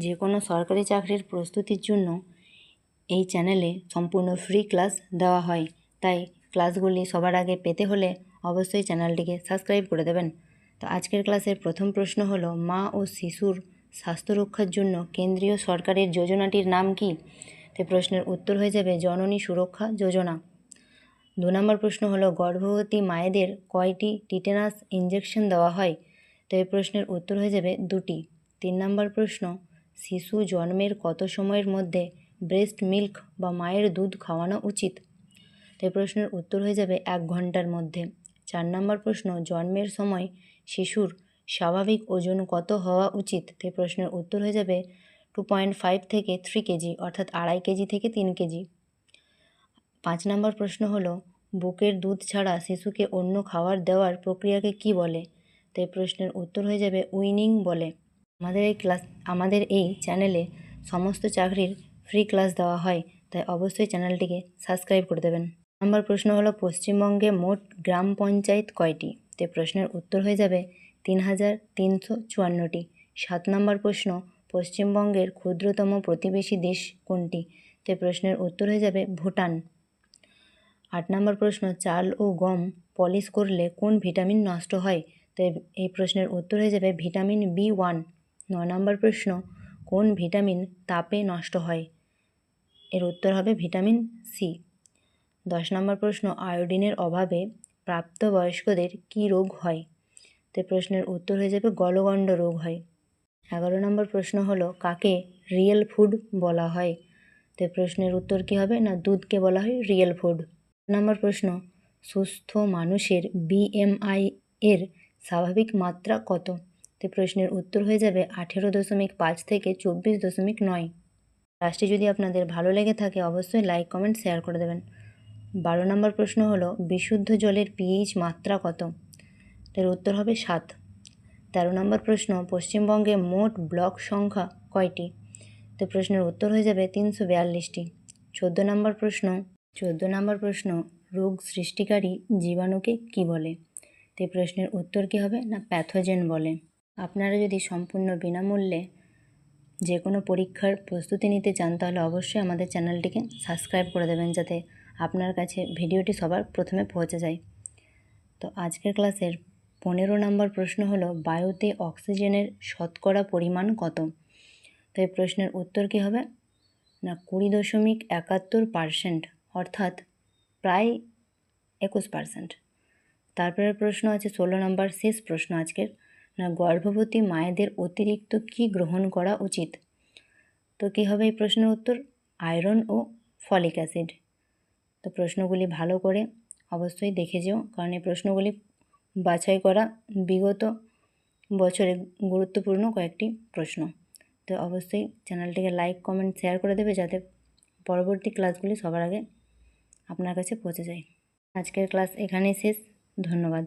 যে কোনো সরকারি চাকরির প্রস্তুতির জন্য এই চ্যানেলে সম্পূর্ণ ফ্রি ক্লাস দেওয়া হয়, তাই ক্লাসগুলি সবার আগে পেতে হলে অবশ্যই চ্যানেলটিকে সাবস্ক্রাইব করে দেবেন। তো আজকের ক্লাসের প্রথম প্রশ্ন হলো, মা ও শিশুর স্বাস্থ্য রক্ষার জন্য কেন্দ্রীয় সরকারের যোজনাটির নাম কি? তো প্রশ্নের উত্তর হয়ে যাবে জননী সুরক্ষা যোজনা। 2 নম্বর প্রশ্ন হলো, গর্ভবতী মায়েদের কয়টি টিটেনাস ইঞ্জেকশন দেওয়া হয়? তো এই প্রশ্নের উত্তর হয়ে যাবে 2টি। 3 নম্বর প্রশ্ন, শিশু জন্মের কত সময়ের মধ্যে ব্রেস্ট মিল্ক বা মায়ের দুধ খাওয়ানো উচিত? তো এই প্রশ্নের উত্তর হয়ে যাবে 1 ঘন্টার মধ্যে। 4 নম্বর প্রশ্ন, জন্মের সময় শিশুর স্বাভাবিক ওজন কত হওয়া উচিত? তো এই প্রশ্নের উত্তর হয়ে যাবে 2.5 থেকে 3 কেজি, অর্থাৎ 2.5 কেজি থেকে 3 কেজি। 5 নম্বর প্রশ্ন হলো, বুকের দুধ ছাড়া শিশুকে অন্য খাবার দেওয়ার প্রক্রিয়াকে কি বলে? তো এই প্রশ্নের উত্তর হয়ে যাবে উইনিং বলে। আমাদের এই চ্যানেলে সমস্ত চাকরির ফ্রি ক্লাস দেওয়া হয়, তাই অবশ্যই চ্যানেলটিকে সাবস্ক্রাইব করে দেবেন। নম্বর প্রশ্ন হলো, পশ্চিমবঙ্গে মোট গ্রাম পঞ্চায়েত কয়টি? তো প্রশ্নের উত্তর হয়ে যাবে 3354টি। 7 নম্বর প্রশ্ন, পশ্চিমবঙ্গের ক্ষুদ্রতম প্রতিবেশী দেশ কোনটি? তো প্রশ্নের উত্তর হয়ে যাবে ভুটান। 8 নম্বর প্রশ্ন, চাল ও গম পলিশ করলে কোন ভিটামিন নষ্ট হয়? তো এই প্রশ্নের উত্তর হয়ে যাবে ভিটামিন B1। 9 নম্বর প্রশ্ন, কোন ভিটামিন তাপে নষ্ট হয়? এর উত্তর হবে ভিটামিন সি। 10 নম্বর প্রশ্ন, আয়োডিনের অভাবে প্রাপ্তবয়স্কদের কী রোগ হয়? তো প্রশ্নের উত্তর হয়ে যাবে গলগণ্ড রোগ হয়। 11 নম্বর প্রশ্ন হলো, কাকে রিয়েল ফুড বলা হয়? তো প্রশ্নের উত্তর কী হবে না, দুধকে বলা হয় রিয়েল ফুড। নম্বর প্রশ্ন, সুস্থ মানুষের BMI এর স্বাভাবিক মাত্রা কত? তো প্রশ্নের উত্তর হয়ে যাবে 18.5 থেকে 24.9। ক্লাসটি যদি আপনাদের ভালো লেগে থাকে অবশ্যই লাইক কমেন্ট শেয়ার করে দেবেন। 12 নম্বর প্রশ্ন হলো, বিশুদ্ধ জলের pH মাত্রা কত? এর উত্তর হবে 7। 13 নম্বর প্রশ্ন, পশ্চিমবঙ্গে মোট ব্লক সংখ্যা কয়টি? তো প্রশ্নের উত্তর হয়ে যাবে 342টি। 14 নম্বর প্রশ্ন, রোগ সৃষ্টিকারী জীবাণুকে কি বলে? তো এই প্রশ্নের উত্তর কী হবে না, প্যাথোজেন বলে। আপনারা যদি সম্পূর্ণ বিনামূল্যে যে কোনো পরীক্ষার প্রস্তুতি নিতে চান তাহলে অবশ্যই আমাদের চ্যানেলটিকে সাবস্ক্রাইব করে দেবেন, যাতে আপনার কাছে ভিডিওটি সবার প্রথমে পৌঁছে যায়। তো আজকের ক্লাসের 15 নম্বর প্রশ্ন হলো, বায়ুতে অক্সিজেনের শতকরা পরিমাণ কত? তো এই প্রশ্নের উত্তর কী হবে না, 20.71%, অর্থাৎ প্রায় 21%। তারপরের প্রশ্ন আছে 16 নম্বর, শেষ প্রশ্ন আজকের, না গর্ভবতী মায়েদের অতিরিক্ত কি গ্রহণ করা উচিত? তো কী হবে এই প্রশ্নের উত্তর, আয়রন ও ফলিক অ্যাসিড। তো প্রশ্নগুলি ভালো করে অবশ্যই দেখে যেও, কারণ এই প্রশ্নগুলি বাছাই করা বিগত বছরে গুরুত্বপূর্ণ কয়েকটি প্রশ্ন। তো অবশ্যই চ্যানেলটিকে লাইক কমেন্ট শেয়ার করে দেবে, যাতে পরবর্তী ক্লাসগুলি সবার আগে আপনার কাছে পৌঁছে যায়। আজকের ক্লাস এখানেই শেষ। ধন্যবাদ।